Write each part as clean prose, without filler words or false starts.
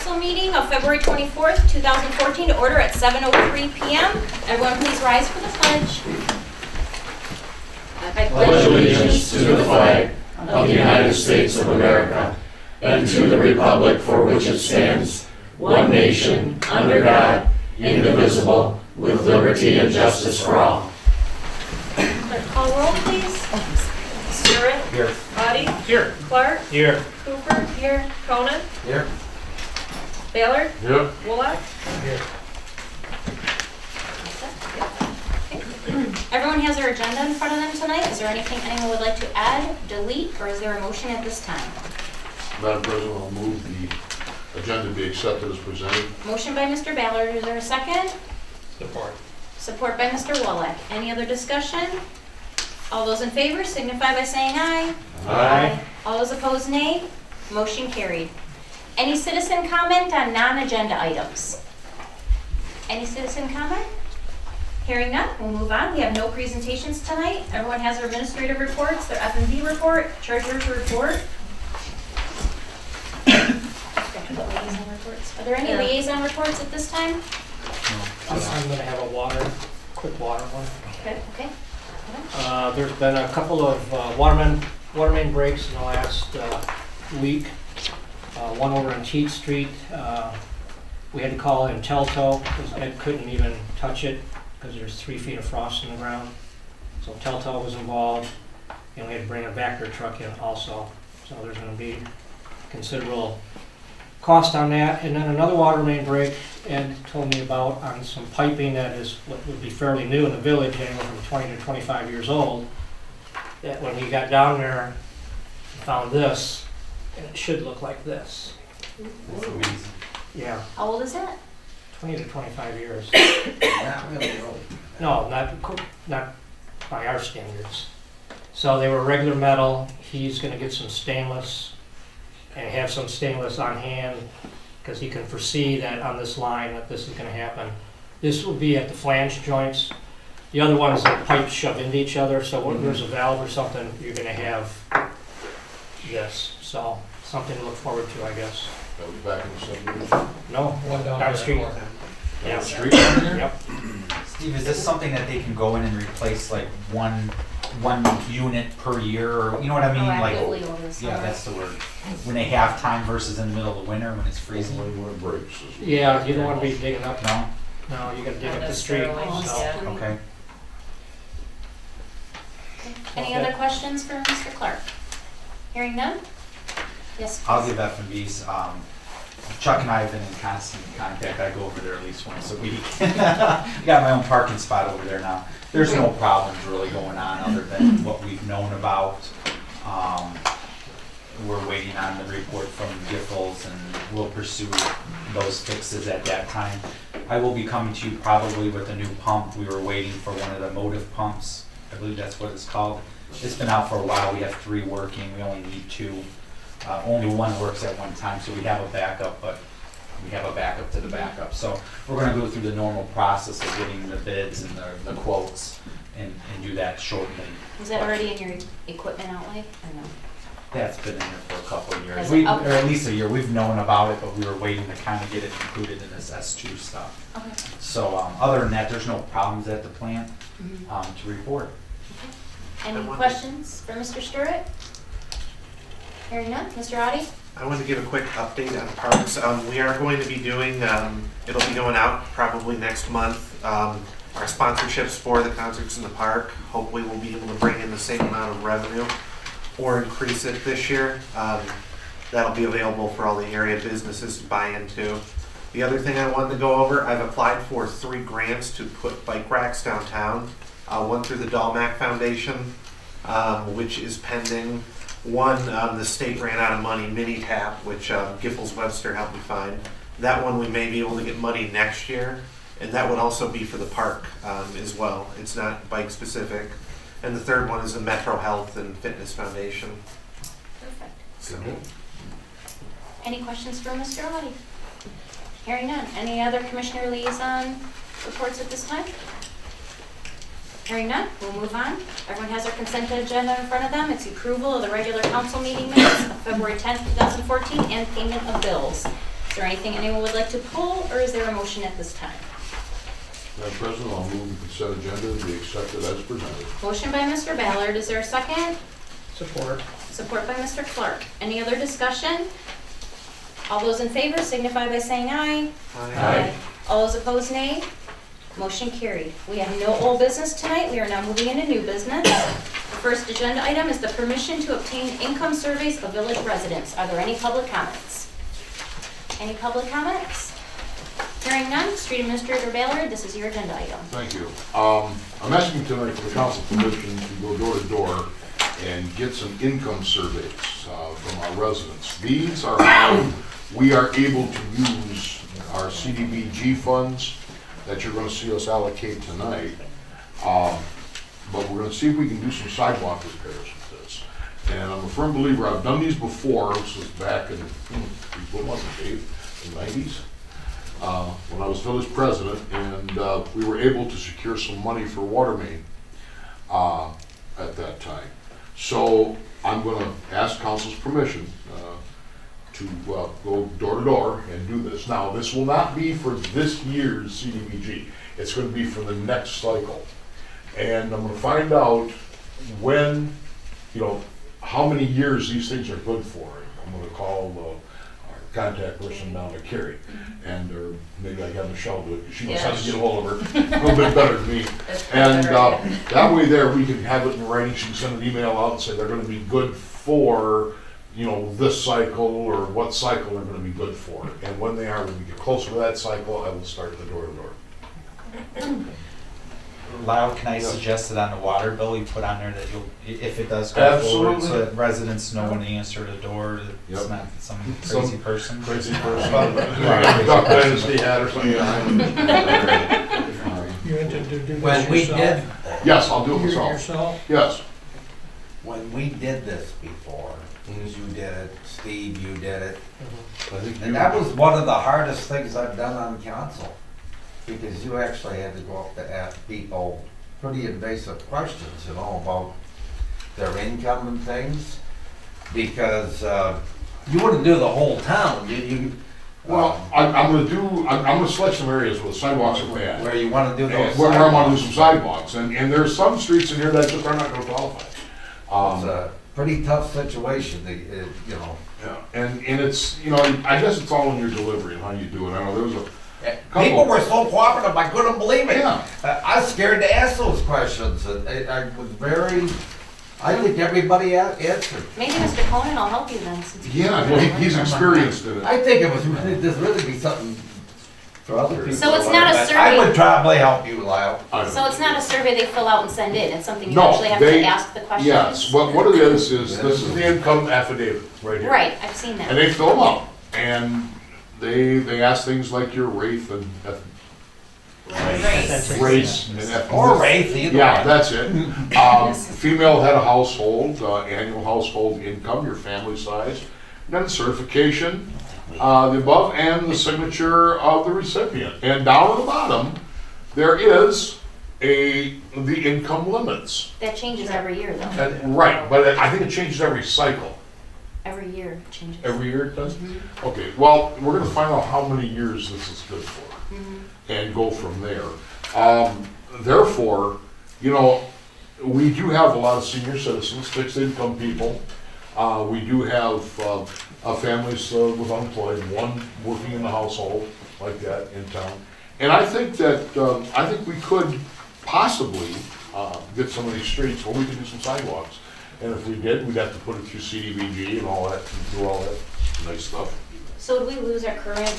council meeting of February 24th, 2014 to order at 7:03 p.m. Everyone please rise for the pledge. I pledge allegiance to the flag of the United States of America and to the republic for which it stands, one nation, under God, indivisible, with liberty and justice for all. Clerk, call roll, please. Stewart. Here. Audi. Here. Clark. Here. Cooper. Here. Cronin. Here. Baylor. Here. Woollett. Here. Everyone has their agenda in front of them tonight. Is there anything anyone would like to add, delete, or is there a motion at this time? Madam President, I'll move the agenda be accepted as presented. Motion by Mr. Ballard. Is there a second? Support. Support by Mr. Wallach. Any other discussion? All those in favor signify by saying aye. Aye. All those opposed, nay. Motion carried. Any citizen comment on non-agenda items? Any citizen comment? Hearing none, we'll move on. We have no presentations tonight. Everyone has their administrative reports, their F&B report, treasurer's report. Liaison reports. Are there any liaison reports at this time? I'm going to have a quick water one. Okay. There's been a couple of water main breaks in the last week. One over on Cheat Street. We had to call in Telto because Ed couldn't even touch it because there's 3 feet of frost in the ground. So Telto was involved, and we had to bring a Vector truck in also. So there's going to be considerable cost on that. And then another water main break Ed told me about on some piping that is what would be fairly new in the village, anywhere from 20 to 25 years old. That when we got down there, found this, and it should look like this. Yeah. How old is that? 20 to 25 years. Not really old. No, not by our standards. So they were regular metal. He's going to get some stainless and have some stainless on hand because he can foresee that on this line that this is going to happen. This will be at the flange joints. The other ones, the pipes shove into each other, so when there's a valve or something, you're going to have this. So something to look forward to, I guess. That was back in the subdivision. No, One down down the street. Down Yeah. the street down there? Yep. Steve, is this something that they can go in and replace like one unit per year, or you know what I mean? Proactively Like, over the summer. yeah, that's the word. When they have time versus in the middle of the winter when it's freezing. Only when it breaks. Yeah, you don't want to be digging up. No? No, you got to dig Not up the street. necessarily, So. yeah. Okay. Any other questions for Mr. Clark? Hearing none? Yes, please. I'll give F&B's. Chuck and I have been in constant contact. I go over there at least once a week. I got my own parking spot over there now. There's no problems really going on other than what we've known about. We're waiting on the report from Giffords, and we'll pursue those fixes at that time. I will be coming to you probably with a new pump. We were waiting for one of the motive pumps. I believe that's what it's called. It's been out for a while. We have 3 working. We only need 2. Only one works at one time, so we have a backup, but we have a backup to the backup. So we're going to go through the normal process of getting the bids and the quotes and do that shortly. Is that already in your equipment outlay or no? That's been in there for a couple of years, Has it- or at least a year. We've known about it, but we were waiting to kind of get it included in this S2 stuff. Okay. So other than that, there's no problems at the plant to report. Any questions for Mr. Stewart? Hearing none. Mr. Audi? I want to give a quick update on parks. We are going to be doing, it'll be going out probably next month, our sponsorships for the concerts in the park. Hopefully we'll be able to bring in the same amount of revenue or increase it this year. That'll be available for all the area businesses to buy into. The other thing I wanted to go over, I've applied for 3 grants to put bike racks downtown. One through the Dalmac Foundation, which is pending. One, the state ran out of money, Mini Tap, which Giffords Webster helped me find. That one we may be able to get money next year, and that would also be for the park as well. It's not bike specific. And the third one is the Metro Health and Fitness Foundation. Perfect. So, Any questions for Mr. Audi? Hearing none. Any other commissioner liaison reports at this time? Hearing none, we'll move on. Everyone has their consent agenda in front of them. It's approval of the regular council meeting minutes of February 10th, 2014 and payment of bills. Is there anything anyone would like to pull, or is there a motion at this time? Madam President, I'll move the consent agenda to be accepted as presented. Motion by Mr. Ballard, is there a second? Support. Support by Mr. Clark. Any other discussion? All those in favor signify by saying aye. Aye. All those opposed, nay. Motion carried. We have no old business tonight. We are now moving into new business. The first agenda item is the permission to obtain income surveys of village residents. Are there any public comments? Any public comments? Hearing none, Street Administrator Ballard, this is your agenda item. Thank you. I'm asking tonight for the council permission to go door to door and get some income surveys from our residents. These are how we are able to use our CDBG funds that you're going to see us allocate tonight. But we're going to see if we can do some sidewalk repairs with this. And I'm a firm believer, I've done these before. This was back in, what was it, Dave? The 90s? When I was village president, and we were able to secure some money for water main at that time. So I'm going to ask council's permission to go door to door and do this. Now, this will not be for this year's CDBG. It's going to be for the next cycle. And I'm going to find out when, how many years these things are good for. I'm going to call our contact person down to Carrie, and or maybe I have Michelle do it. She knows how to get a hold of her a little bit better than me. And that way there we can have it in writing. She can send an email out and say they're going to be good for this cycle, or what cycle they're going to be good for. And when they are, when we get closer to that cycle, I will start the door to door. Lyle, can I suggest that on the water bill you put on there that you'll, if it does go forward, so that residents know when they answer the door, that it's not some crazy person. Crazy person. Duck Dynasty hat or something. You intend to do this When we yourself? did, Yes, I'll do it You myself. yourself? Yes. when we did this before, you did it, Steve, you did it, I think and that was one of the hardest things I've done on council. Because you actually had to go up to ask people pretty invasive questions, about their income and things. Because you wouldn't do the whole town, Well, I'm gonna select some areas where the sidewalks are bad. where you wanna do those Where I wanna do sidewalks. some sidewalks, and there's some streets in here that just are not gonna qualify. It's a pretty tough situation, Yeah, and it's, I guess it's all in your delivery and how you do it. I know there was a People were so cooperative, I couldn't believe it. Yeah. I was scared to ask those questions, and I was I think everybody answered. Maybe Mr. Conan will help you then. Since Yeah, well, he's experienced in it. I think it was really be something for other people. So it's to not a learn. survey. I would probably help you, Lyle. So it's not a survey they fill out and send in, it's something you No, actually have they- to ask the questions? Yes, what it is this is the income affidavit right here. Right, I've seen And that. they fill them out, and they ask things like your race and race and ethnicity. Or Wraith, either Yeah, one. that's it. Female head of household, annual household income, your family size, then certification, the above, and the signature of the recipient. And down at the bottom, there is the income limits. That changes every year though. Right, but I think it changes every cycle. Every year it changes. Every year it does? Okay, well, we're gonna find out how many years this is good for, and go from there. Therefore, we do have a lot of senior citizens, fixed income people. We do have families with unemployed, one working in the household, like that, in town. And I think we could possibly get some of these streets where we could do some sidewalks. And if we did, we'd have to put it through CDBG and all that, and do all that nice stuff. So would we lose our current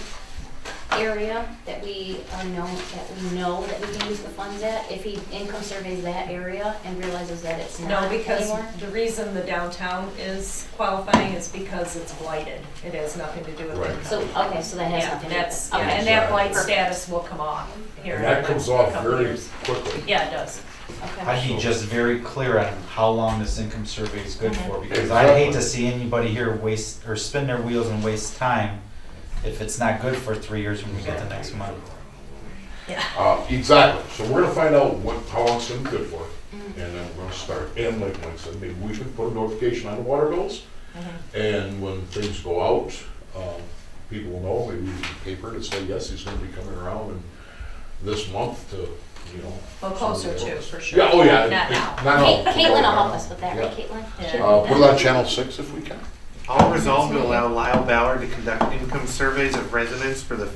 area that we know that we can use the funds at if he income surveys that area and realizes that it's No, not because anymore? the reason the downtown is qualifying is because it's blighted. It has nothing to do with Right. income. So, okay, so that has Yeah, nothing to do with that's, it. Okay. and that blight status will come off here. And in that the comes next off couple very years. quickly. Yeah, it does. Okay. I'd be just very clear on how long this income survey is good for, because I hate to see anybody here waste, or spin their wheels and waste time if it's not good for 3 years when we get the next month. Exactly, so we're gonna find out how long it's gonna be good for, and then we're gonna start. And like Mike said, maybe we should put a notification on the water bills, and when things go out, people know, maybe paper to say, yes, he's gonna be coming around and this month to, you know. Well, closer to, for sure. Yeah, oh yeah. Not now. Caitlin will help us with that, right, Caitlin? Yeah. Put it on channel 6 if we can. All resolved to allow Lyle Ballard to conduct income surveys of residents for the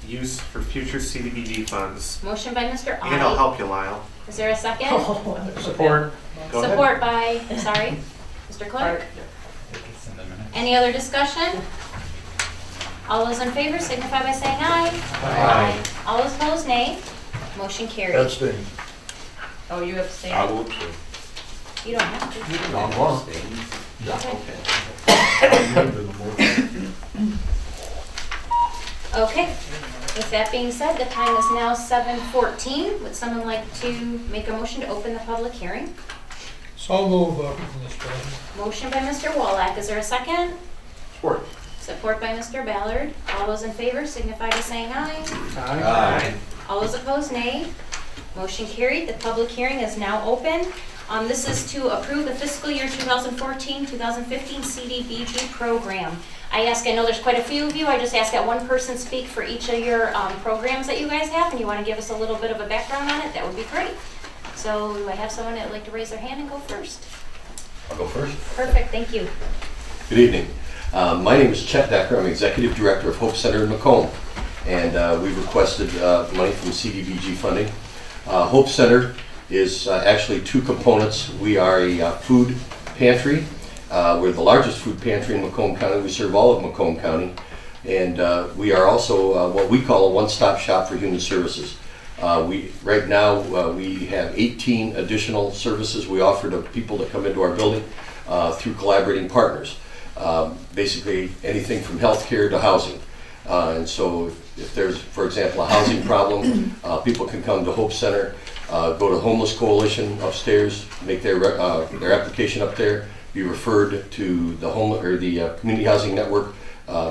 use for future CDBG funds. Motion by Mr. And I'll I. help you, Lyle. Is there a second? Support. Go ahead. Support by, sorry, Mr. Clark. It's in the minutes. Any other discussion? All those in favor signify by saying aye. Aye. All those opposed, nay. Motion carried. Abstain. Oh, you abstained? I will abstain. You don't have to. No, I'm wrong. Okay. With that being said, the time is now 7:14. Would someone like to make a motion to open the public hearing? So move, Mr. President. Motion by Mr. Wallach. Is there a second? Support. Support by Mr. Ballard. All those in favor signify by saying aye. Aye. All those opposed, nay. Motion carried. The public hearing is now open. This is to approve the fiscal year 2014-2015 CDBG program. I know there's quite a few of you. I just ask that one person speak for each of your programs that you guys have, and you want to give us a little bit of a background on it, that would be great. So do I have someone that would like to raise their hand and go first? I'll go first. Perfect, thank you. Good evening. My name is Chet Decker. I'm Executive Director of Hope Center in Macomb, and we've requested money from CDBG funding. Hope Center is actually two components. We are a food pantry. We're the largest food pantry in Macomb County. We serve all of Macomb County. And we are also what we call a one-stop shop for human services. Right now we have 18 additional services we offer to people that come into our building through collaborating partners. Basically anything from healthcare to housing. And so if there's, for example, a housing problem, people can come to Hope Center, go to Homeless Coalition upstairs, make their application up there, be referred to the Community Housing Network,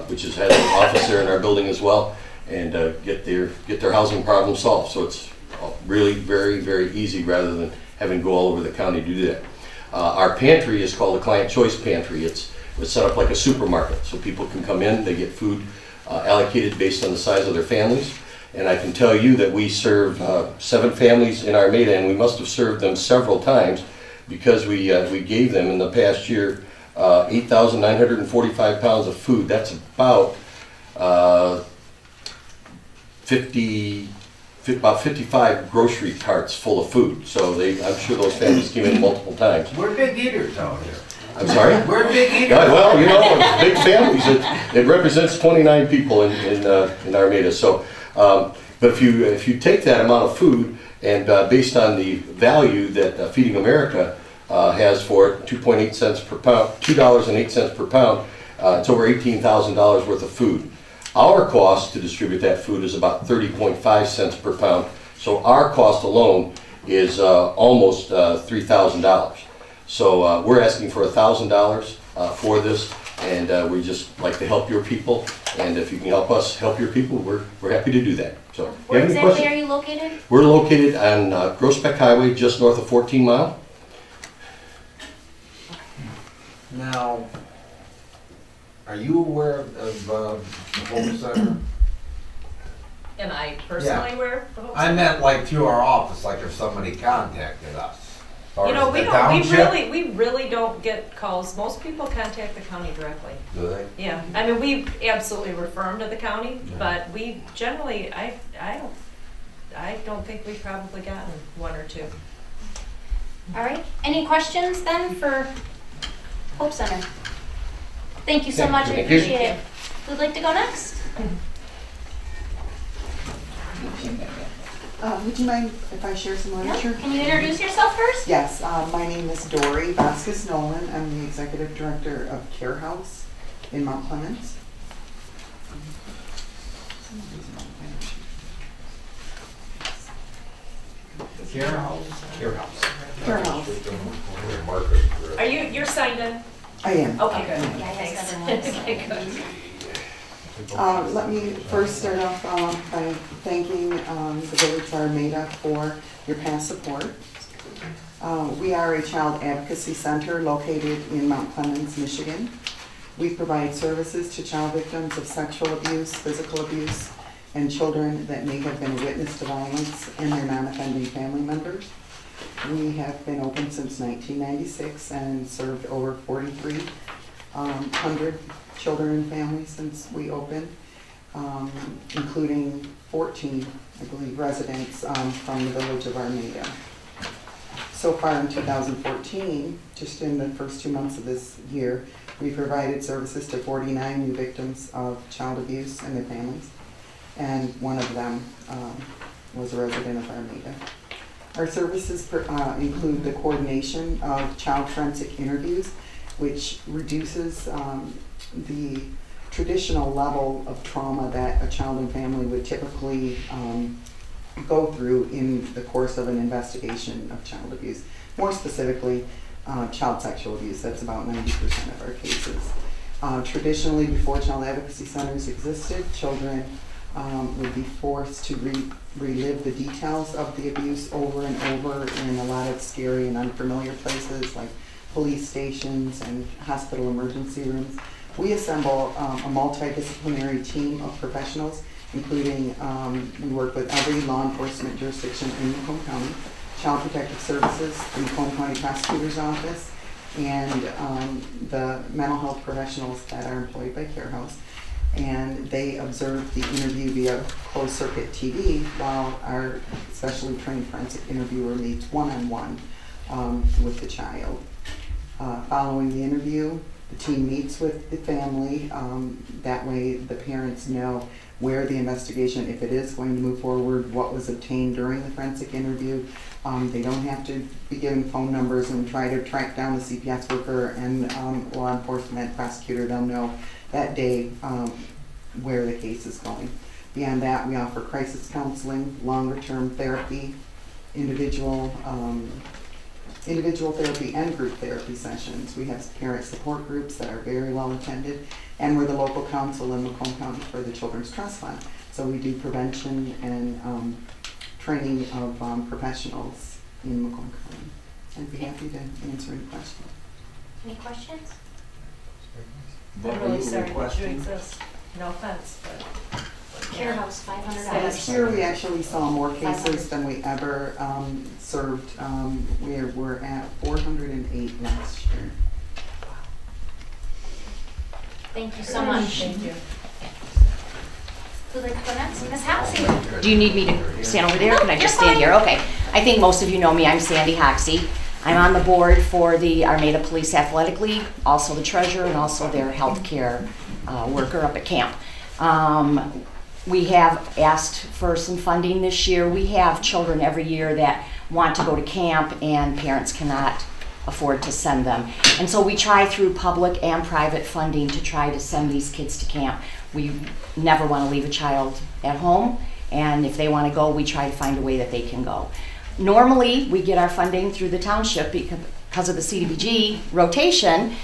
which has an office there in our building as well, and get their housing problem solved. So it's really very, very easy rather than having to go all over the county to do that. Our pantry is called a Client Choice Pantry. It's set up like a supermarket, so people can come in, they get food allocated based on the size of their families. And I can tell you that we serve 7 families in Armada, and we must have served them several times because we gave them in the past year 8,945 pounds of food. That's about 55 grocery carts full of food. So I'm sure those families came in multiple times. We're big eaters out here. I'm sorry? We're big eaters. Yeah, well, you know, it's big families. It represents 29 people in Armada. So, but if you take that amount of food and based on the value that Feeding America has for it, 2.8 cents per pound, $2.08 per pound, it's over $18,000 worth of food. Our cost to distribute that food is about 30.5 cents per pound. So our cost alone is almost $3,000. So we're asking for $1,000 for this, and we just like to help your people. And if you can help us help your people, we're happy to do that. So, Where exactly are you located? We're located on Groesbeck Highway, just north of 14 Mile. Now, are you aware of the Hope Center? Am I personally Yeah. aware of the whole? I meant like through our office, like if somebody contacted us. Or You know, the township? we really don't get calls. Most people contact the county directly. Do they? Yeah, I mean, we absolutely refer them to the county, Yeah. but we generally, I don't think we've probably gotten one or two. All right, any questions then for Hope Center? Thank you so much, we Thank you. appreciate it. Who'd like to go next? Would you mind if I share some Yeah. literature? Can you introduce yourself first? Yes, my name is Dory Vasquez Nolan. I'm the Executive Director of Care House in Mount Clemens. Care House? Care House. Care House. Are you're signed in? I am. Okay, good. Yeah, I guess Thanks. otherwise. Okay, good. Let me first start off by thanking the Village of Armada for your past support. We are a child advocacy center located in Mount Clemens, Michigan. We provide services to child victims of sexual abuse, physical abuse, and children that may have been a witness to violence and their non-offending family members. We have been open since 1996 and served over 4,300 children and families since we opened, including 14, I believe, residents from the village of Armada. So far in 2014, just in the first 2 months of this year, we provided services to 49 new victims of child abuse and their families, and one of them was a resident of Armada. Our services include the coordination of child forensic interviews, which reduces the traditional level of trauma that a child and family would typically go through in the course of an investigation of child abuse. More specifically, child sexual abuse. That's about 90% of our cases. Traditionally, before child advocacy centers existed, children would be forced to relive the details of the abuse over and over in a lot of scary and unfamiliar places like police stations and hospital emergency rooms. We assemble a multidisciplinary team of professionals, including we work with every law enforcement jurisdiction in Macomb County, Child Protective Services, the Macomb County Prosecutor's Office, and the mental health professionals that are employed by Care House. And they observe the interview via closed circuit TV while our specially trained forensic interviewer meets one-on-one with the child. Following the interview, the team meets with the family. That way the parents know where the investigation, if it is going to move forward, what was obtained during the forensic interview. They don't have to be given phone numbers and try to track down the CPS worker and law enforcement prosecutor. They'll know that day where the case is going. Beyond that, we offer crisis counseling, longer term therapy, individual therapy and group therapy sessions. We have parent support groups that are very well attended, and we're the local council in Macomb County for the Children's Trust Fund. So we do prevention and training of professionals in Macomb County. I'd be happy to answer any questions. Any questions? I'm really sorry that you exist. No offense, but. Care House, $500. Last year we actually saw more cases than we ever served. We're at 408 last year. Thank you so much. Thank you. Who'd like to go next? Ms. Hoxie. Do you need me to stand over there? No, Can I just you're stand fine. here? Okay. I think most of you know me. I'm Sandy Hoxie. I'm on the board for the Armada Police Athletic League, also the treasurer and also their healthcare worker up at camp. We have asked for some funding this year. We have children every year that want to go to camp and parents cannot afford to send them. And so we try through public and private funding to try to send these kids to camp. We never want to leave a child at home, and if they want to go, we try to find a way that they can go. Normally, we get our funding through the township because of the CDBG rotation.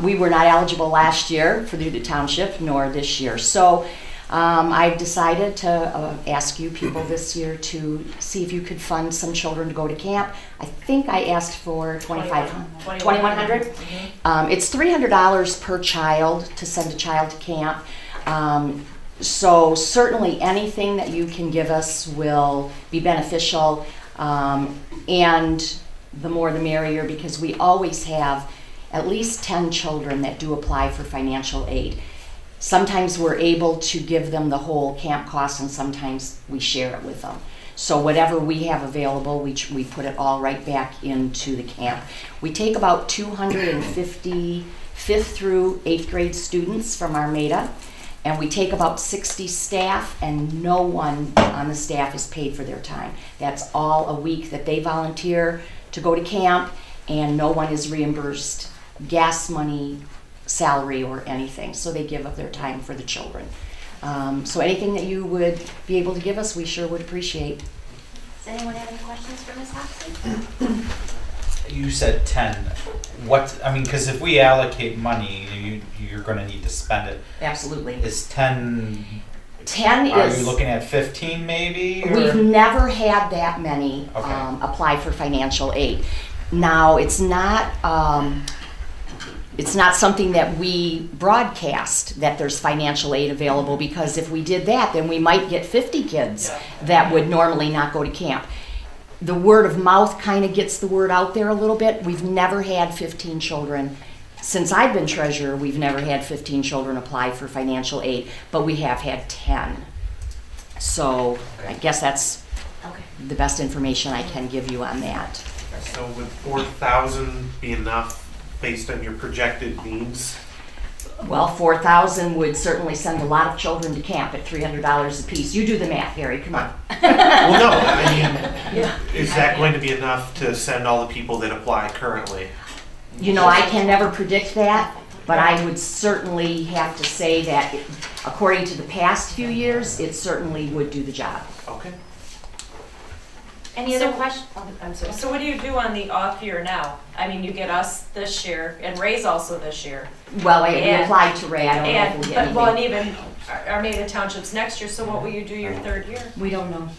We were not eligible last year for the township, nor this year. So I've decided to ask you people this year to see if you could fund some children to go to camp. I think I asked for $2,100. It's $300 per child to send a child to camp. So certainly anything that you can give us will be beneficial, and the more the merrier, because we always have at least 10 children that do apply for financial aid. Sometimes we're able to give them the whole camp cost, and sometimes we share it with them. So whatever we have available, we put it all right back into the camp. We take about 250 5th through 8th grade students from Armada, and we take about 60 staff, and no one on the staff is paid for their time. That's all a week that they volunteer to go to camp, and no one is reimbursed gas money, salary, or anything. So they give up their time for the children. So anything that you would be able to give us, we sure would appreciate. Does anyone have any questions for Ms. Hoxie? You said 10. What, I mean, because if we allocate money, you're going to need to spend it. Absolutely. Is 10, 10 are is... you looking at 15 maybe? Or? We've never had that many Okay. apply for financial aid. Now, it's not... it's not something that we broadcast that there's financial aid available, because if we did that, then we might get 50 kids that would normally not go to camp. The word of mouth kind of gets the word out there a little bit. We've never had 15 children. Since I've been treasurer, we've never had 15 children apply for financial aid, but we have had 10. So I guess that's the best information I can give you on that. So would 4,000 be enough based on your projected needs? Well, 4,000 would certainly send a lot of children to camp at $300 a piece. You do the math, Harry, come on. Well, no, I mean, is that going to be enough to send all the people that apply currently? You know, I can never predict that, but I would certainly have to say that according to the past few years, it certainly would do the job. Okay. Any other questions? I'm sorry. So what do you do on the off year now? I mean, you get us this year, and Ray's also this year. Well, we applied to Ray. I don't know if we'll get anything. Well, and even Armada Township's next year, so what will you do your third year? We don't know.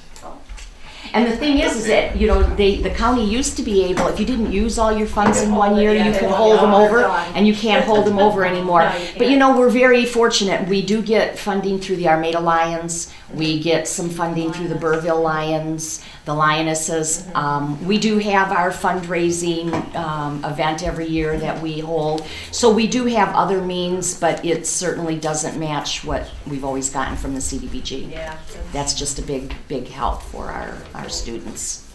And the thing is that, you know, the county used to be able, if you didn't use all your funds in one year, you could hold them over, and you can't hold them over anymore. But you know, we're very fortunate. We do get funding through the Armada Lions. We get some funding through the Burville Lions, the Lionesses. We do have our fundraising event every year that we hold. So we do have other means, but it certainly doesn't match what we've always gotten from the CDBG. Yeah. That's just a big, big help for our students.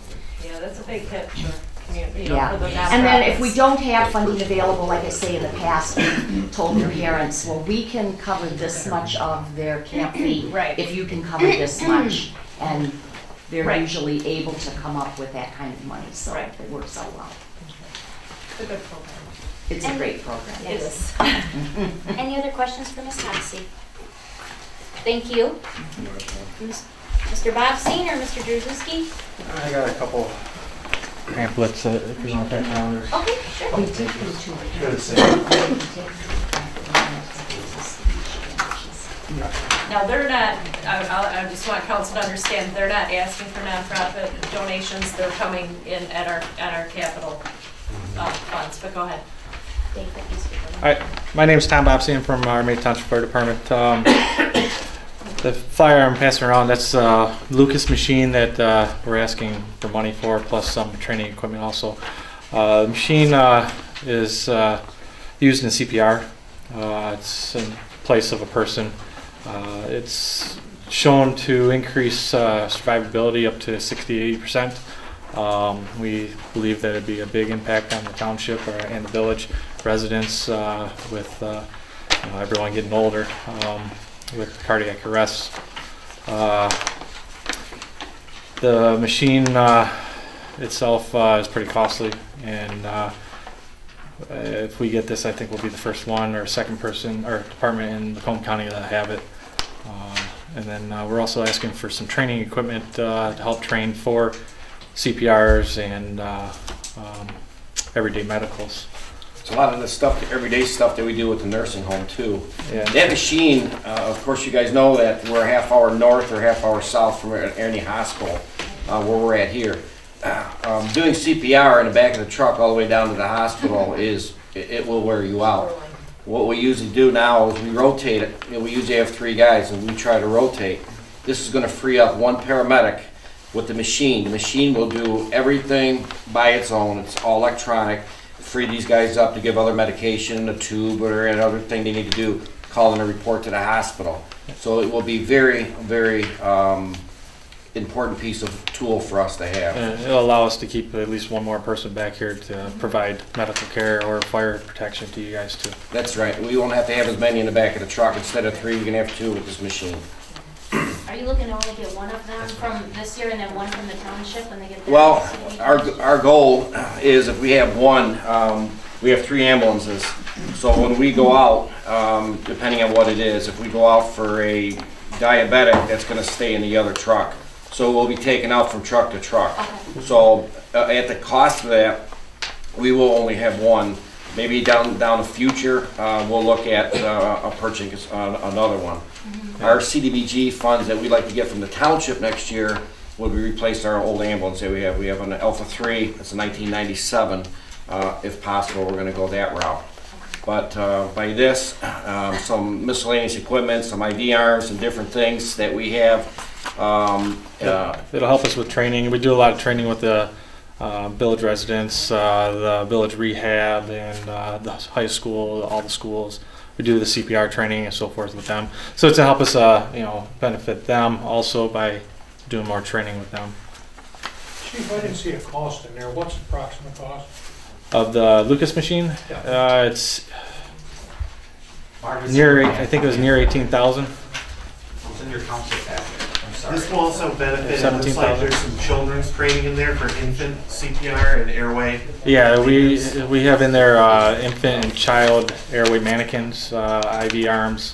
Yeah, that's a big hit for community, you know, Yeah, for the and then if nonprofits. we don't have funding available, like I say in the past, we told their parents, well, we can cover this much of their camp fee Right. if you can cover this much. And they're Right. usually able to come up with that kind of money, so Right. it works out well. It's a good program. It's a great program. It is. Any other questions for Ms. Hoxie? Thank you. Mr. Bobstein or Mr. Druzewski? I got a couple pamphlets if you want that calendar. Okay, sure. We take them to. Good to see. Now, they're not, I just want council to understand, they're not asking for nonprofit donations, they're coming in at our capital funds, but go ahead. Hi, my name is Tom Bobstein from Armada Township Fire Department. The flyer I'm passing around, that's a Lucas machine that we're asking for money for, plus some training equipment also. The machine is used in CPR. It's in place of a person. It's shown to increase survivability up to 60–80%. We believe that it'd be a big impact on the township and the village residents with everyone getting older with cardiac arrests. The machine itself is pretty costly, and if we get this, I think we'll be the first one or second person or department in Macomb County that have it. And then we're also asking for some training equipment to help train for CPRs and everyday medicals. It's a lot of the stuff, the everyday stuff that we do with the nursing home too. Yeah. That machine, of course you guys know that we're a half hour north or half hour south from any hospital where we're at here. Doing CPR in the back of the truck all the way down to the hospital it will wear you out. What we usually do now is we rotate it. You know, we usually have 3 guys and we try to rotate. This is going to free up 1 paramedic with the machine. The machine will do everything by its own. It's all electronic. Free these guys up to give other medication, a tube, or any other thing they need to do, call in a report to the hospital. So it will be very, very important piece of tool for us to have. And it'll allow us to keep at least 1 more person back here to provide medical care or fire protection to you guys too. That's right. We won't have to have as many in the back of the truck. Instead of 3, we can have 2 with this machine. Are you looking to only get one of them from this year and then one from the township when they get their? Well, CDBG? our goal is if we have 1, we have 3 ambulances. So when we go out, depending on what it is, if we go out for a diabetic, that's going to stay in the other truck. So we'll be taken out from truck to truck. Okay. So at the cost of that, we will only have 1. Maybe down the future, we'll look at purchasing another one. Our CDBG funds that we'd like to get from the township next year would replace our old ambulance that we have. We have an Alpha 3, it's a 1997. If possible, we're going to go that route. But by this, some miscellaneous equipment, some ID arms and different things that we have. It'll help us with training. We do a lot of training with the village residents, the village rehab, and the high school, all the schools. We do the CPR training and so forth with them. So it's to help us, benefit them also by doing more training with them. Chief, I didn't see a cost in there. What's the approximate cost? Of the Lucas machine, it's near, I think it was near 18,000. It's in your council packet. I'm sorry. This will also benefit, it looks like there's some children's training in there for infant CPR and airway. Yeah, we have in there infant and child airway mannequins, IV arms,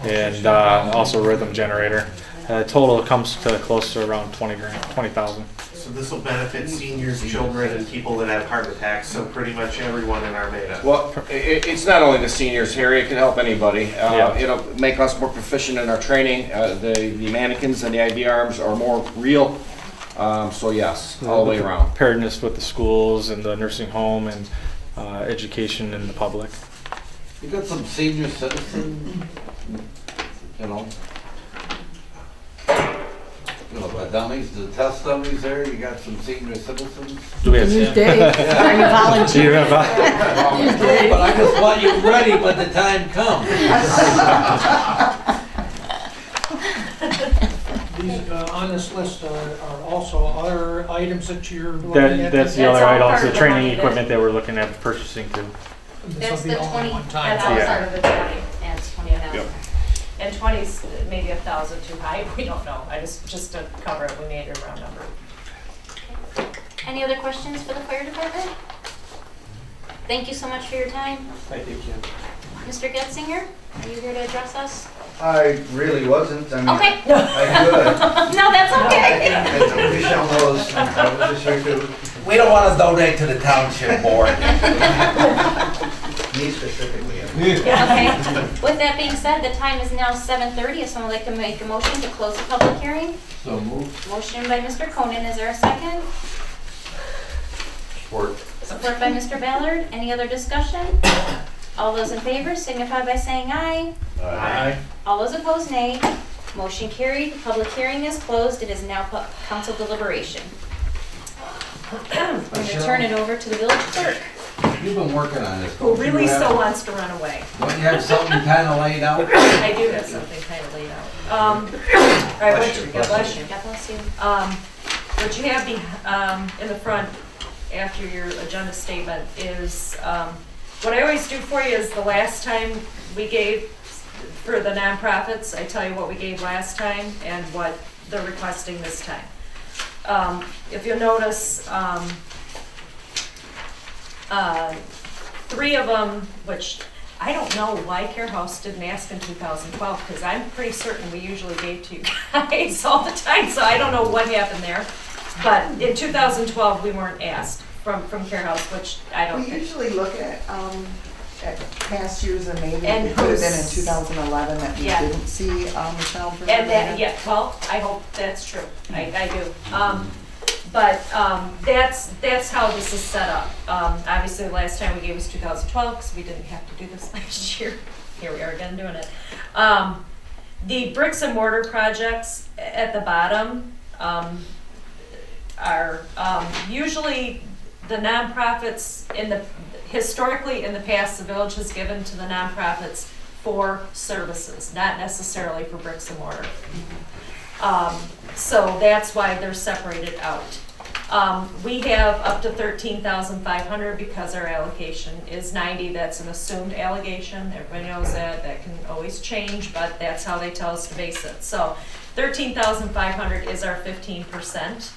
and also rhythm generator. Total comes to close to around 20,000. So this will benefit seniors, children, and people that have heart attacks, so pretty much everyone in Armada. Well, it's not only the seniors, Harry, it can help anybody. It'll make us more proficient in our training. The mannequins and the IV arms are more real. So yes, all the way around. Preparedness with the schools and the nursing home and education in the public. You got some senior citizen, the dummies, the test dummies there, you got some senior citizens? Do we have Are you volunteering? But I just want you ready when the time comes. These, on this list are also other items that you're looking at? That's the That's other all items, part the of the training money equipment that we're looking at purchasing too. This That's will be the all 20, at one time. That's all Yeah. part of the 20, and it's 20,000. Yep. And 20's maybe 1,000 too high, we don't know. Just to cover it, we made a round number. Any other questions for the fire department? Thank you so much for your time. Thank you, Kim. Mr. Getzinger, are you here to address us? I really wasn't. I mean, Okay. I could. No, that's okay. And Michelle knows. I was just here to. We don't want to donate to the township board. Me specifically. Okay. With that being said, the time is now 7:30. If someone would like to make a motion to close the public hearing. So moved. Motion by Mr. Conan. Is there a second? Support. Support by Mr. Ballard. Any other discussion? All those in favor signify by saying aye. Aye. All those opposed, nay. Motion carried. The public hearing is closed. It is now council deliberation. I'm going to turn it over to the village clerk. You've been working on this. Who really still wants to run away. Don't you have something kind of laid out? I do have something kind of laid out. All right, God bless you. God bless you. What you have in the front after your agenda statement is, what I always do for you is the last time we gave for the nonprofits, I tell you what we gave last time and what they're requesting this time. If you'll notice, 3 of them, which I don't know why Care House didn't ask in 2012, because I'm pretty certain we usually gave to you guys all the time, so I don't know what happened there. But in 2012, we weren't asked from Care House, which I don't We think. usually look at past years and maybe And it could have been in who's- 2011 that we Yeah. didn't see a child for And that, yeah, well, I hope that's true. I do. That's how this is set up. Obviously, the last time we gave was 2012 because we didn't have to do this last year. Here we are again doing it. The bricks and mortar projects at the bottom are usually the nonprofits historically in the past, the village has given to the nonprofits for services, not necessarily for bricks and mortar. So that's why they're separated out. We have up to 13,500 because our allocation is 90. That's an assumed allocation. Everybody knows that. That can always change, but that's how they tell us to base it. So 13,500 is our 15%.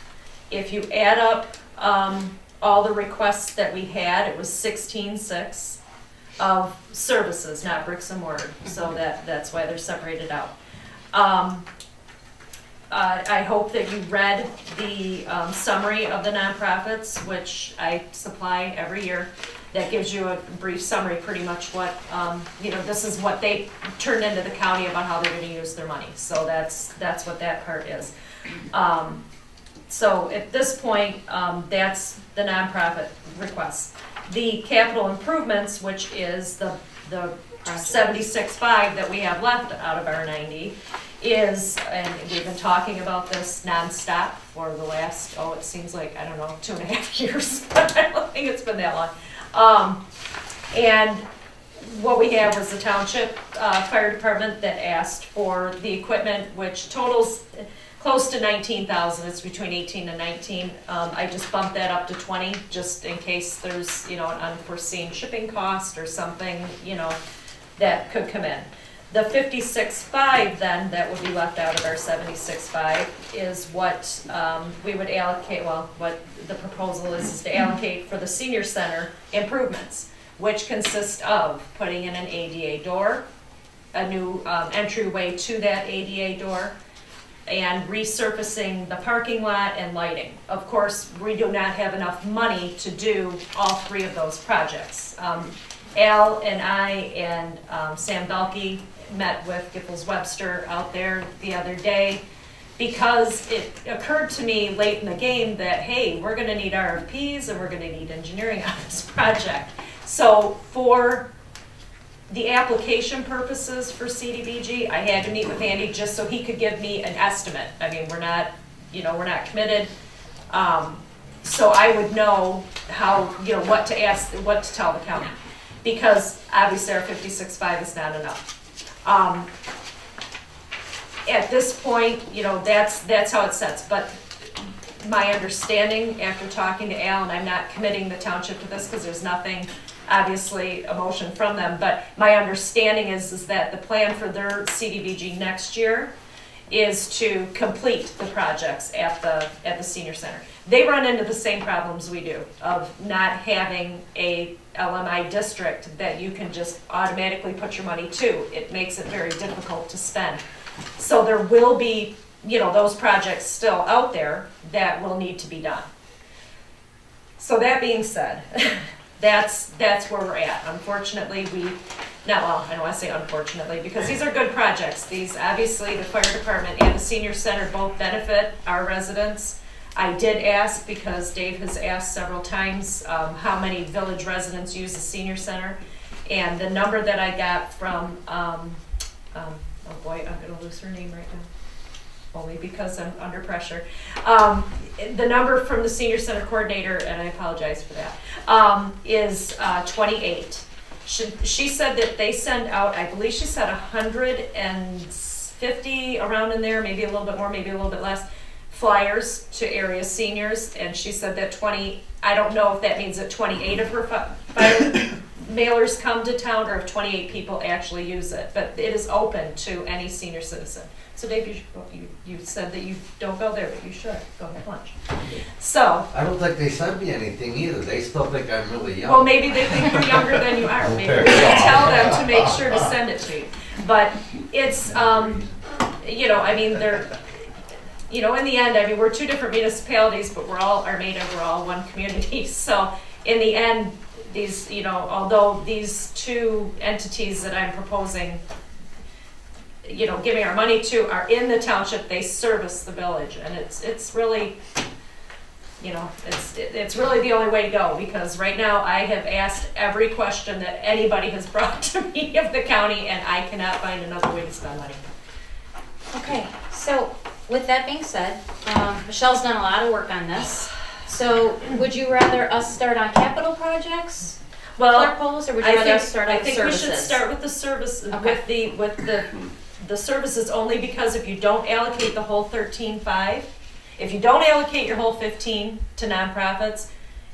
If you add up all the requests that we had, it was 16,600 of services, not bricks and mortar. So that's why they're separated out. I hope that you read the summary of the nonprofits, which I supply every year. That gives you a brief summary, pretty much what, this is what they turned into the county about how they're going to use their money. So that's what that part is. So at this point, that's the nonprofit requests. The capital improvements, which is the 76.5 that we have left out of our 90, is, and we've been talking about this nonstop for the last, it seems like, I don't know, 2.5 years. I don't think it's been that long. And what we have was the township fire department that asked for the equipment, which totals close to 19,000. It's between 18 and 19. I just bumped that up to 20, just in case there's, an unforeseen shipping cost or something, that could come in. The 56.5 then that would be left out of our 76.5 is what we would allocate, what the proposal is to allocate for the senior center improvements, which consist of putting in an ADA door, a new entryway to that ADA door, and resurfacing the parking lot and lighting. Of course, we do not have enough money to do all three of those projects. Al and I and Sam Belke met with Giffords Webster out there the other day because it occurred to me late in the game that, hey, we're gonna need RFPs and we're gonna need engineering on this project. So for the application purposes for CDBG, I had to meet with Andy just so he could give me an estimate. I mean, we're not committed. So I would know how, what to ask, what to tell the county. Because obviously our 56.5 is not enough. At this point, that's how it sets. But my understanding after talking to Al, and I'm not committing the township to this because there's nothing, obviously, a motion from them, but my understanding is that the plan for their CDBG next year is to complete the projects at the senior center. They run into the same problems we do of not having a LMI district that you can just automatically put your money to. It makes it very difficult to spend. So there will be, those projects still out there that will need to be done. So that being said, that's where we're at. Unfortunately, I don't want to say unfortunately, because these are good projects. These, obviously, the fire department and the senior center both benefit our residents. I did ask, because Dave has asked several times, how many village residents use the senior center. And the number that I got from, oh boy, I'm going to lose her name right now, only because I'm under pressure. The number from the senior center coordinator, and I apologize for that, is 28. She said that they send out, I believe she said 150, around in there, maybe a little bit more, maybe a little bit less, flyers to area seniors, and she said that 20, I don't know if that means that 28 of her fire mailers come to town or if 28 people actually use it, but it is open to any senior citizen. So Dave, you said that you don't go there, but you should go have lunch. So I don't think they sent me anything either. They still think I'm really young. well, maybe they think you're younger than you are. Maybe we can tell them to make sure to send it to you. But it's, I mean, they're, in the end, I mean, we're two different municipalities, but we're all Armada, we're all one community. So in the end, these, although these two entities that I'm proposing, giving our money to are in the township, they service the village, and it's really, it's really the only way to go, because right now I have asked every question that anybody has brought to me of the county, and I cannot find another way to spend money. Okay, so with that being said, Michelle's done a lot of work on this. So would you rather us start on capital projects, clerk polls, or would you rather us start on services? I think we should start with the services, okay. with the services, only because if you don't allocate the whole 13.5, if you don't allocate your whole 15 to nonprofits,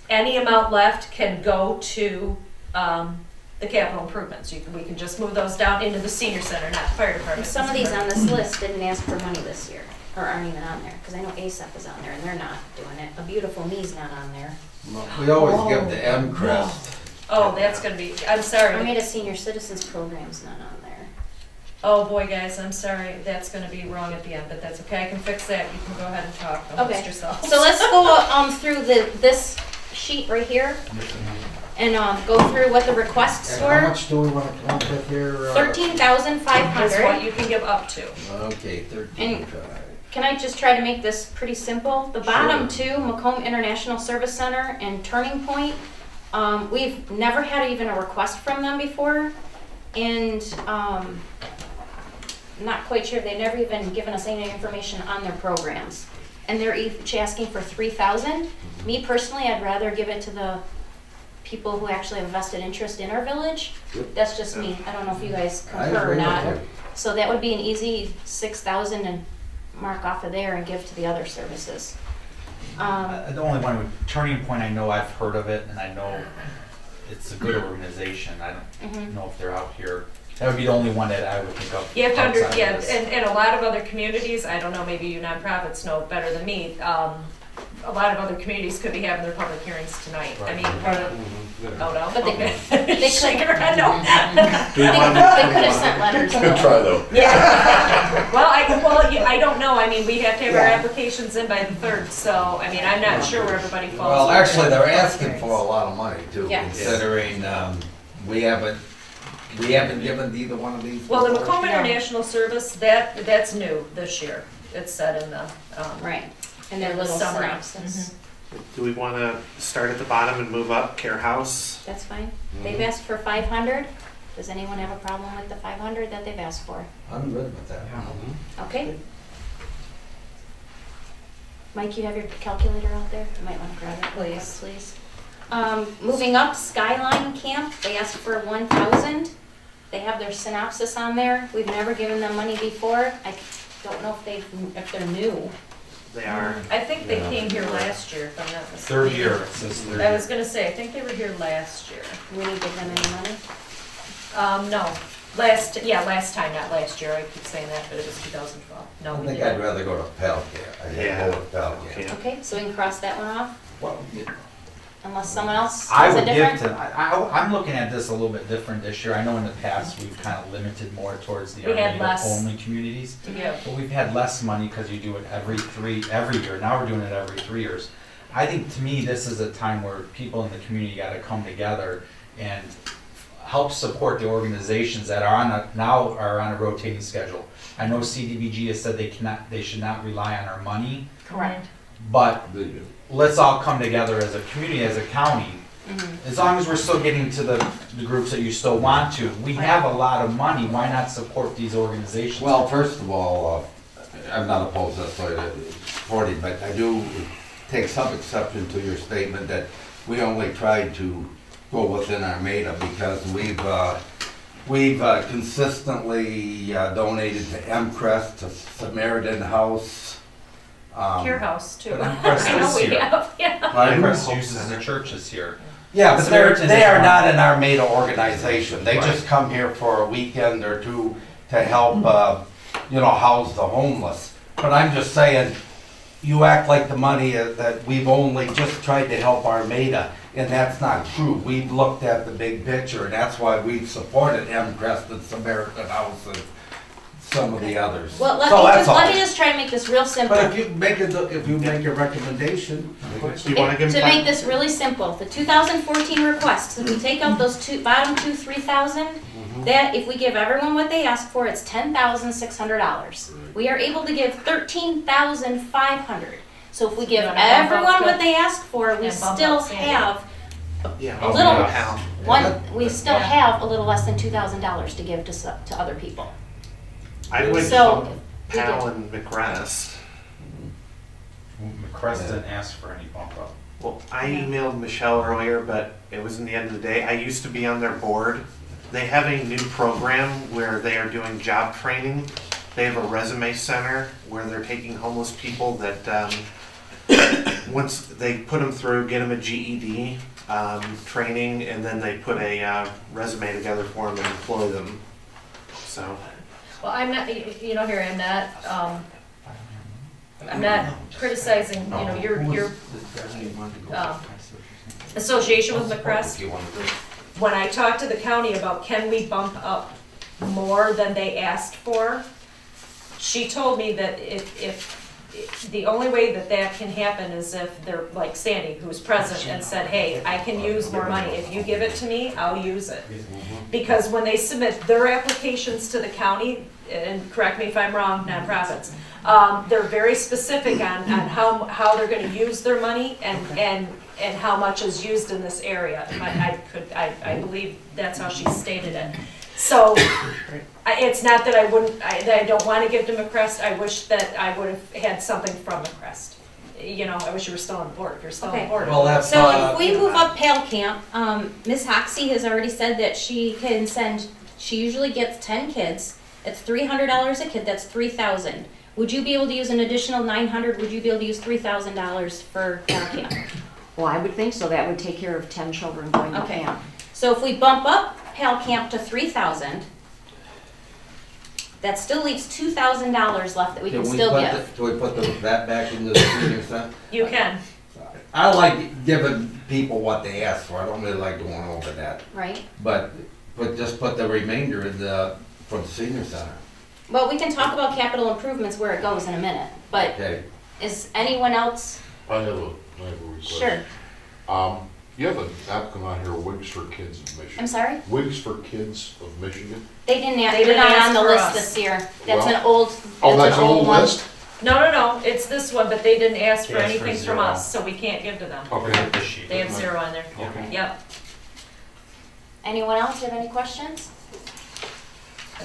any amount left can go to the capital improvements. We can just move those down into the senior center, not the fire department. And some of these on this list didn't ask for money this year, or aren't even on there, because I know ASAP is on there and they're not doing it. A Beautiful Me's not on there. We always give the M crest. Oh, that's going to be, I'm sorry. Armada Senior Citizens Program's not on there. Oh boy, guys, I'm sorry. That's going to be wrong at the end, but that's okay. I can fix that. You can go ahead and talk amongst yourselves. So let's go through this sheet right here and go through what the requests were. How much do we want to come up with here? 13,500. That's what you can give up to. Okay, 13,500. Can I just try to make this pretty simple? The bottom two, Macomb International Service Center and Turning Point, We've never had even a request from them before, and I'm not quite sure, they've never even given us any information on their programs. And they're each asking for 3,000. Me personally, I'd rather give it to the people who actually have a vested interest in our village. That's just me. I don't know if you guys concur or not. So that would be an easy 6,000 and mark off of there and give to the other services. The only one with Turning Point, I know I've heard of it, and I know it's a good organization. I don't know if they're out here. That would be the only one that I would think of. You have to outside of this. and a lot of other communities, I don't know, maybe you nonprofits know better than me, a lot of other communities could be having their public hearings tonight. I mean, oh no, But they could, shaking her head no. they could have sent letters. Good try though. Yeah. Well, I don't know. I mean, we have to have our applications in by the 3rd, so, I mean, I'm not sure where everybody falls. Well, actually, they're asking for a lot of money too, Yes. considering, we haven't given either one of these. Well, the before. Macomb International Service, that's new this year. It's set in the, Right. And their little summary. synopsis. Do we want to start at the bottom and move up? Care House? That's fine. They've asked for 500. Does anyone have a problem with the 500 that they've asked for? I'm good with that. Okay. Mike, you have your calculator out there? You might want to grab it, please. Moving up, Skyline Camp, they asked for 1,000. They have their synopsis on there. We've never given them money before. I don't know if they're new. They are. I think they came here last year, if I'm not mistaken. 3rd year, it says 3rd year. I was gonna say, I think they were here last year. We didn't give them any money? No, last time, not last year. I keep saying that, but it was 2012. No, I we think didn't. I'd rather go to Pell Care. I'd go with Pell Care. Yeah. Okay, so we can cross that one off, Well, unless someone else I has a would give different? to, I'm looking at this a little bit different this year. I know in the past we've kind of limited more towards the We had Armada less only communities. to give. But we've had less money because you do it every year. Now we're doing it every 3 years. I think to me, this is a time where people in the community got to come together and help support the organizations that are now on a rotating schedule. I know CDBG has said they should not rely on our money, Correct. but let's all come together as a community, as a county. As long as we're still getting to the groups that you still want to. We have a lot of money, why not support these organizations? Well, first of all, I'm not opposed to supporting, but I do take some exception to your statement that we only tried to go within Armada because we've consistently donated to MCREST, to Samaritan House. Care House too. But Crest I know is we here. have, yeah. Crest uses the churches here. Yeah, but Samaritan they is are one. not an Armada organization. They Right. just come here for a weekend or two to help, house the homeless. But I'm just saying, you act like the money that we've only just tried to help Armada, and that's not true. We've looked at the big picture, and that's why we've supported MCREST and Samaritan House and some of the others. Well, let So that's all. me just try to make this real simple. But if you make a recommendation, Do you want to give To them make this really simple, the 2014 requests, if we take out those bottom 3,000, that if we give everyone what they ask for, it's $10,600. We are able to give $13,500. So if we give You wanna bump up everyone to- what they ask for, we and bump still up Sandy. have Yeah, a little, Pal. we still have a little less than $2,000 to give to other people. I would So, bump Pal and McRest. McCrest didn't ask for any bump up. Well, I emailed Michelle earlier, but it was in the end of the day. I used to be on their board. They have a new program where they are doing job training. They have a resume center where they're taking homeless people that once they put them through, get them a GED training, and then they put a resume together for them and employ them. So. Well, I'm not, here I'm not criticizing, your association with McCrest. When I talked to the county about can we bump up more than they asked for, she told me that if the only way that can happen is if they're like Sandy, who's present and said, hey, I can use more money. If you give it to me, I'll use it. Because when they submit their applications to the county, and correct me if I'm wrong, nonprofits, They're very specific on how they're gonna use their money and how much is used in this area. I believe that's how she stated it. So, it's not that I don't wanna give to McCrest, I wish that I would have had something from McCrest. You know, I wish you were still on board, if you're still on board. Well, that's, So if we move up Pale Camp, Ms. Hoxie has already said that she can send, she usually gets 10 kids. It's $300 a kid, that's $3,000. Would you be able to use an additional $900? Would you be able to use $3,000 for Pale Camp? Well, I would think so. That would take care of 10 children going to Okay. camp. So if we bump up Pale Camp to $3,000, that still leaves $2,000 left that we can still give. Do we put that back into the senior center? You can. I like giving people what they ask for, I don't really like going over that. Right. But just put the remainder in for the senior center. Well, we can talk about capital improvements where it goes in a minute, but Okay. is anyone else? I have a request. Sure. You have an applicant on here, Wigs for Kids of Michigan. I'm sorry? Wigs for Kids of Michigan? They didn't They put didn't it on ask the for list us. this year. That's Well- an old, Oh, that's an old one. list? No, it's this one, but they didn't ask for They asked for anything from zero. us, so we can't give to them. Okay. The sheet. They have 0 on there. Okay. Yep. Anyone else have any questions?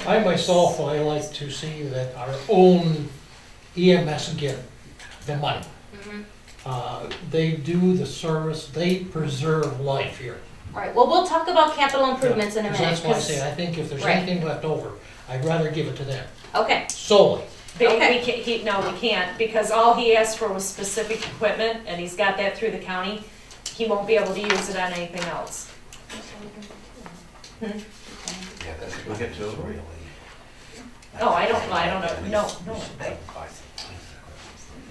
I myself, I like to see that our own EMS get the money. They do the service, they preserve life here. Right, well, we'll talk about capital improvements in a 'Cause minute. that's why I 'cause- say, I think if there's Right. anything left over, I'd rather give it to them, Okay, solely. Okay. We can't, because all he asked for was specific equipment, and he's got that through the county. He won't be able to use it on anything else. Yeah, that's We'll get to it. really. Oh, I don't know, no.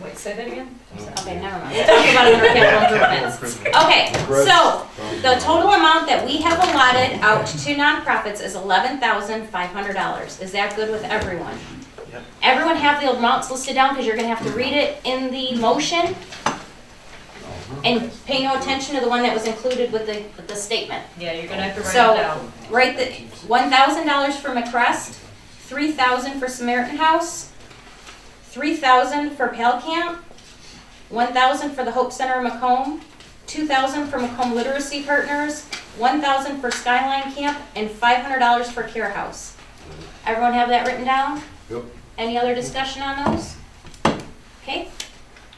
Wait, say that again? okay, never mind. We'll talk about it under capital improvements. Okay, so the total amount that we have allotted out to nonprofits is $11,500. Is that good with everyone? Yep. Everyone have the amounts listed down because you're gonna have to read it in the motion. And pay no attention to the one that was included with the statement. Yeah, you're gonna have to write So, it down. write the $1,000 for McCrest, $3,000 for Samaritan House, $3,000 for Pale Camp, $1,000 for the Hope Center of Macomb, $2,000 for Macomb Literacy Partners, $1,000 for Skyline Camp, and $500 for Care House. Everyone have that written down? Yep. Any other discussion on those? Okay,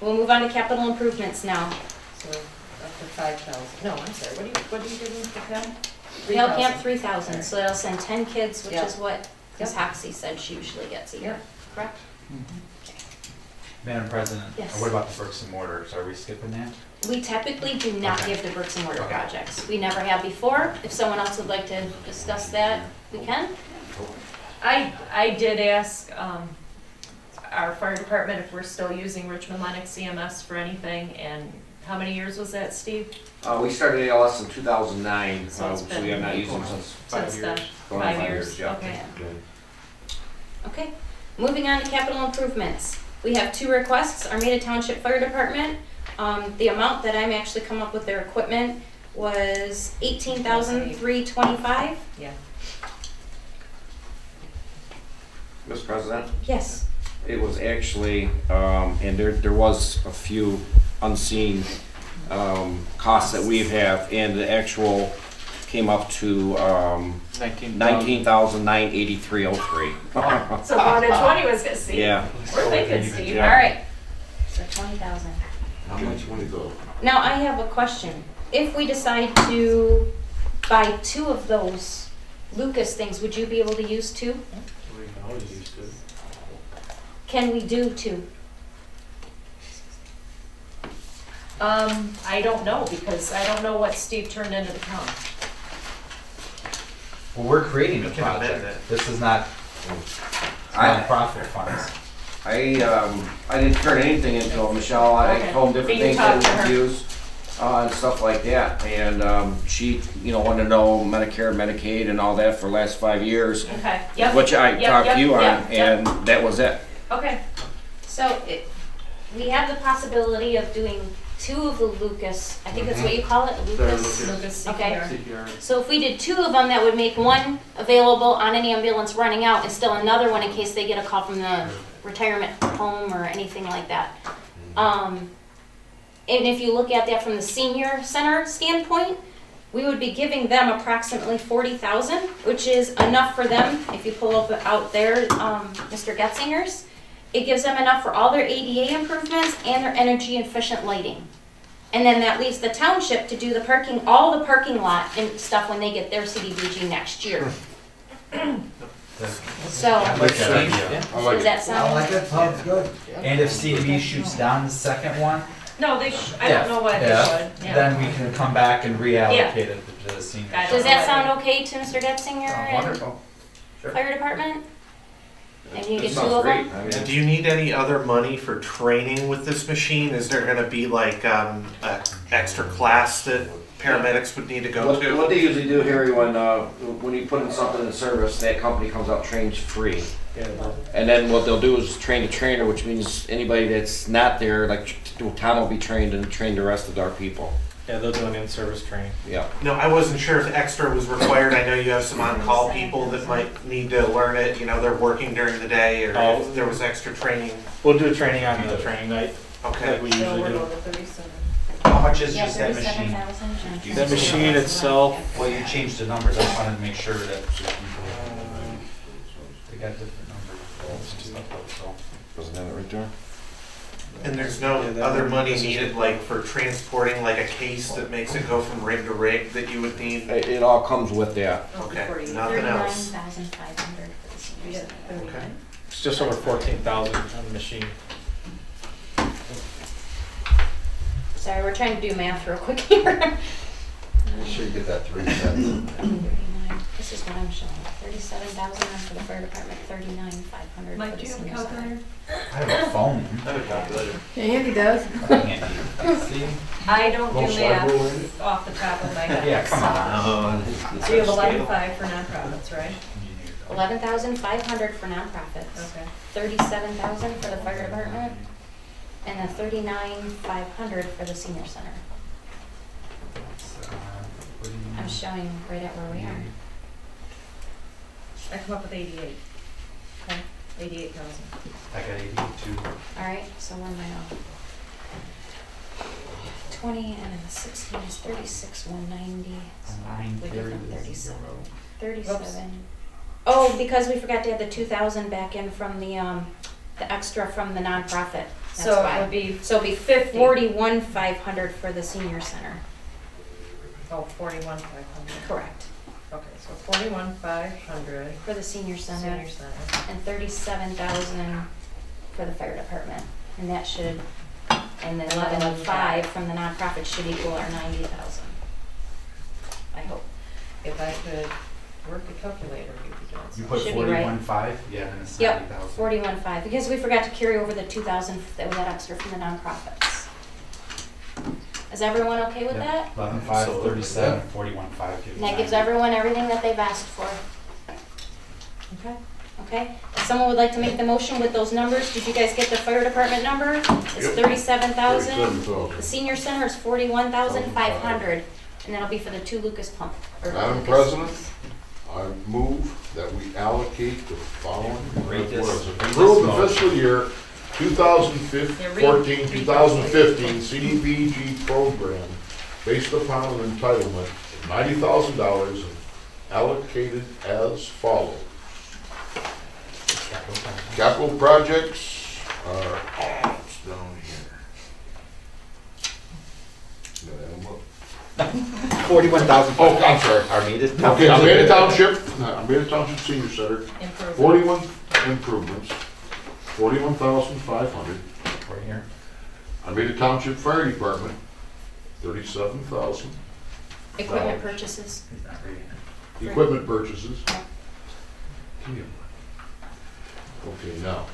we'll move on to capital improvements now. So, up to 5,000. No, I'm sorry, what are you doing for Pell? Pale Camp, 3,000, so that'll send 10 kids, which Yep. is what Ms. Hoxie said she usually gets a year, correct? Madam President, Yes. what about the bricks and mortars? Are we skipping that? We typically do not Okay. give the bricks and mortar Okay. projects. We never have before. If someone else would like to discuss that, we can. I did ask, our fire department if we're still using Richmond Lennox CMS for anything, and how many years was that, Steve? We started ALS in 2009, So it's so been- we have not used them since Since then? going on 5 years, yeah. okay. Okay, moving on to capital improvements. We have 2 requests, Armada Township Fire Department. The amount that I'm actually come up with their equipment was $18,325. Yeah. Mr. President, Yes. it was actually, and there was a few unseen costs that we have, and the actual came up to $19,983.03. So 120 was gonna see. Yeah. We're thinking, Steve. Yeah. All right, so 20,000. How much money go? Now, I have a question. If we decide to buy 2 of those Lucas things, would you be able to use 2? We can always use it. Can we do 2? I don't know, because I don't know what Steve turned into the county. Well, we're creating a We can amend project. it. This is not I- nonprofit funds. I didn't turn anything into it, Michelle. I Okay. told them different But you things that talked to we could her. use, and stuff like that. And, she, wanted to know Medicare, Medicaid and all that for the last 5 years. Okay, yep. Which I Yep, talked yep, to you on, yep, yep. and that was it. Okay, So we have the possibility of doing 2 of the Lucas, I think that's what you call it, Lucas? Lucas Okay. CPR. So if we did 2 of them, that would make one available on any ambulance running out and still another one in case they get a call from the retirement home or anything like that. And if you look at that from the senior center standpoint, we would be giving them approximately $40,000, which is enough for them. If you pull up out there, Mr. Getzinger's, it gives them enough for all their ADA improvements and their energy efficient lighting. And then that leaves the township to do the parking, all the parking lot and stuff when they get their CDBG next year. So, does that sound? it, sounds good. And if CDB shoots down the second one, No, I don't know why they should. Yeah. then we can come back and reallocate it to the senior. Gotcha. Does that sound okay to Mr. Getzinger and Wonderful. Sure. fire department? And you get two Sounds of great. them? I mean, And do you need any other money for training with this machine? Is there gonna be like, a extra class that paramedics would need to go what to? they usually do, Harry, when you put in something in service, that company comes out, trains free. And then what they'll do is train the trainer, which means anybody that's not there, like Tom will be trained and train the rest of our people. Yeah, they'll do an in-service training. Yeah. No, I wasn't sure if extra was required. I know you have some on-call people that might need to learn it, you know, they're working during the day, or if there was extra training. We'll do a training on the training night, Okay. like we usually do. How much is Yeah, just that machine? 37,000. That machine itself, Well, you changed the numbers, I just wanted to make sure that they got different numbers. Wasn't that right there? And there's no other money needed, like for transporting like a case that makes it go from rig to rig that you would need? It all comes with that. Okay, nothing else. 39,500 for the senior center. Okay. it's just over 14,000 on the machine. Sorry, we're trying to do math real quick here. You should get that 3 cents. 39. This is what I'm showing. 37,000 for the fire department, 39,500 Mike, for do the you have a senior center. calculator? I have a phone. I have a calculator. Andy does. Handy. See? I don't do No sidewall in math off the top of my head. Yeah, come on. So you have 11.5 for nonprofits, right? 11,500 for nonprofits. Okay. 37,000 for the fire department, and the 39,500 for the senior center. I'm showing right at where we are. I come up with 88. Okay, 88,000. I got 82. All right, so where am I off? 20 and then the 16 is 36,190. We give them 37. 37. Oh, because we forgot to add the 2,000 back in from the extra from the nonprofit. That's So why. it would be, So it'd be 41,500 for the senior center. oh, 41,500. Correct. Okay, so 41,500 For the senior center, senior center. and 37,000 for the fire department. And that should, and then 11,500 from the nonprofit should equal our 90,000. I hope. If I could work a calculator, you'd be doing You something. put Should be right. 41.5? Yeah, and it's Yep, 90,000. 41,500, because we forgot to carry over the 2,000 that was that extra from the nonprofits. Is everyone okay with that? 11.5, 37, 41.5. And that gives everyone everything that they've asked for. Okay. Okay, if someone would like to make the motion with those numbers, did you guys get the fire department number? It's 37,000. The senior center is 41,500, and that'll be for the 2 Lucas pump. or Madam Lucas. President, I move that we allocate the following. Read this. Approve the fiscal year 2014, 2015 CDBG program based upon an entitlement of $90,000 allocated as follows. Capital projects are, it's down here. 41,000. Oh, I'm sorry. Armada. Okay, Armada Township Senior Center, Improvement. 41 improvements, 41,500. Right here. Armada Township Fire Department, 37,000. Equipment purchases. He's not reading it. Equipment purchases. Okay, now.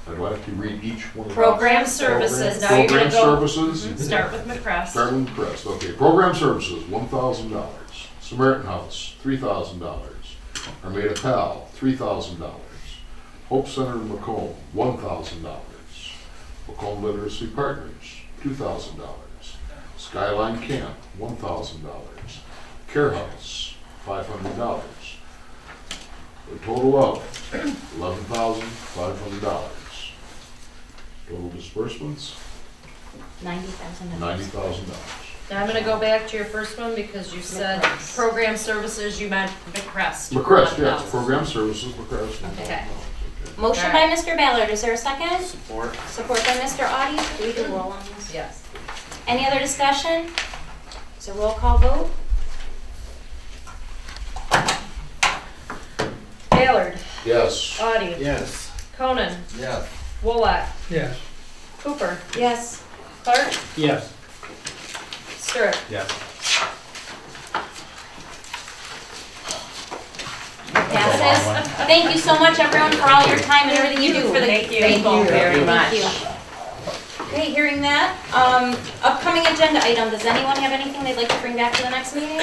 I'd like to read each one of those. Program services, now you're gonna Program go. services. Start with McCrest. Start with Crest, okay. Program services, $1,000. Samaritan House, $3,000. Armada Pal, $3,000. Hope Center in Macomb, $1,000. Macomb Literacy Partners, $2,000. Skyline Camp, $1,000. Care House, $500. for a total of $11,500. Total disbursements, $90,000. $90,000. Now I'm gonna go back to your first one because you said program services, you meant McCrest. McCrest, yes, program services, McCrest. Okay. Motion by Mr. Ballard, is there a second? Support. Support by Mr. Audi. Do we do roll on this? Yes. Any other discussion? It's a roll call vote. Ballard, Yes. Audi, Yes. Conan, Yes. Wolak, Yes. Cooper, Yes. Clark, Yes. Stewart. Yes. Passes. Thank you so much, everyone, for all your time and everything you do for the. Thank you. Thank you very much. Thank you. Okay, hearing that, upcoming agenda item, does anyone have anything they'd like to bring back to the next meeting?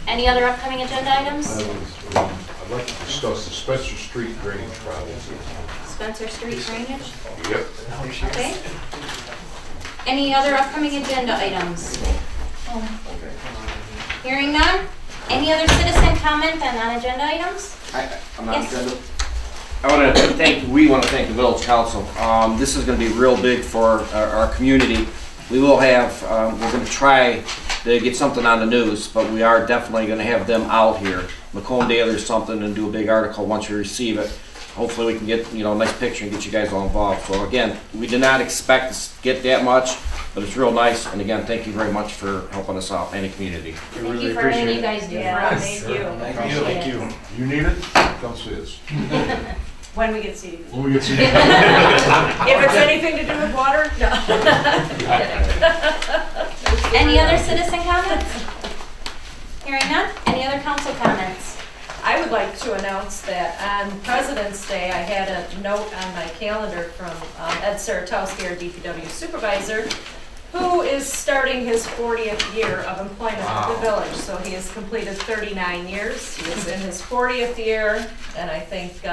Any other upcoming agenda items? I'd like to discuss the Spencer Street drainage problem. Spencer Street drainage? Yep. Okay. Any other upcoming agenda items? Hearing none? Any other citizen comment on non-agenda items? I'm not Yes. agenda. We want to thank the village council. This is going to be real big for our community. We will have, we're going to try to get something on the news, but we are definitely going to have them out here, Macomb Daily or something, and do a big article once we receive it. Hopefully we can get, a nice picture and get you guys all involved. So again, we did not expect to get that much, but it's real nice. And again, thank you very much for helping us out and the community. Thank you for everything you guys do for us. Thank you. Thank you. You need it? Come see us. When we get seated. When we get to If it's anything to do with water, no. Any other citizen comments? Hearing none? Any other council comments? I would like to announce that on President's Day, I had a note on my calendar from Ed Saratowski, our DPW supervisor, who is starting his 40th year of employment with the village. So he has completed 39 years. He is in his 40th year, and I think,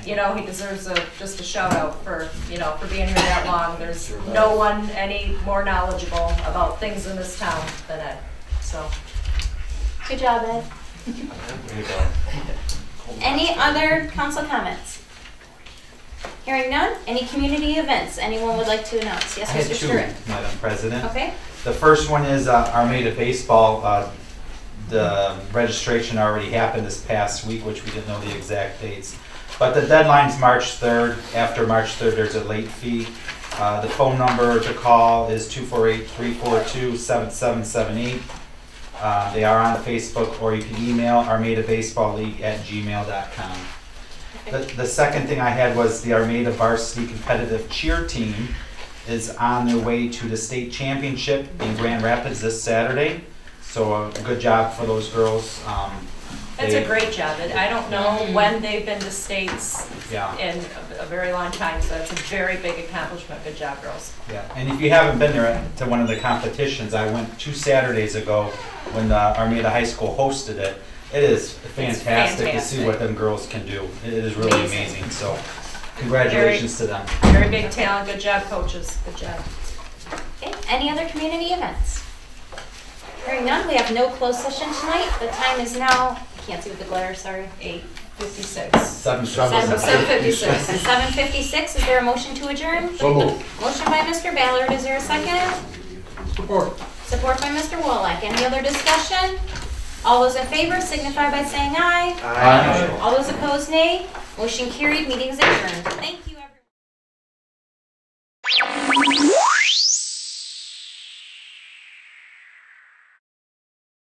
he deserves just a shout out for being here that long. There's no one any more knowledgeable about things in this town than Ed. So, Good job, Ed. Any other council comments? Hearing none? Any community events anyone would like to announce? Yes, I had Mr. two, Stewart. Madam President. Okay. The first one is Armada Baseball. The registration already happened this past week, which we didn't know the exact dates. But the deadline's March 3rd. After March 3rd, there's a late fee. The phone number to call is 248-342-7778. They are on Facebook, or you can email armadabaseballleague@gmail.com. The second thing I had was the Armada Varsity Competitive Cheer Team is on their way to the state championship in Grand Rapids this Saturday. So a good job for those girls. That's a great job. I don't know when they've been to states Yeah. in a very long time, so it's a very big accomplishment. Good job, girls. Yeah, and if you haven't been there to one of the competitions, I went 2 Saturdays ago when the Armada High School hosted it. It is fantastic to see what them girls can do. It is really amazing. So congratulations to them. Very big talent. Good job, coaches. Good job. Okay. Any other community events? Hearing none, we have no closed session tonight. The time is now, I can't see with the glare, sorry. 8:56. 7:56. 7:56. Is there a motion to adjourn? So moved. Motion by Mr. Ballard. Is there a second? Support. Support by Mr. Wolock. Any other discussion? All those in favor signify by saying aye. Aye. All those opposed, nay. Motion carried. Meeting is adjourned. Thank you.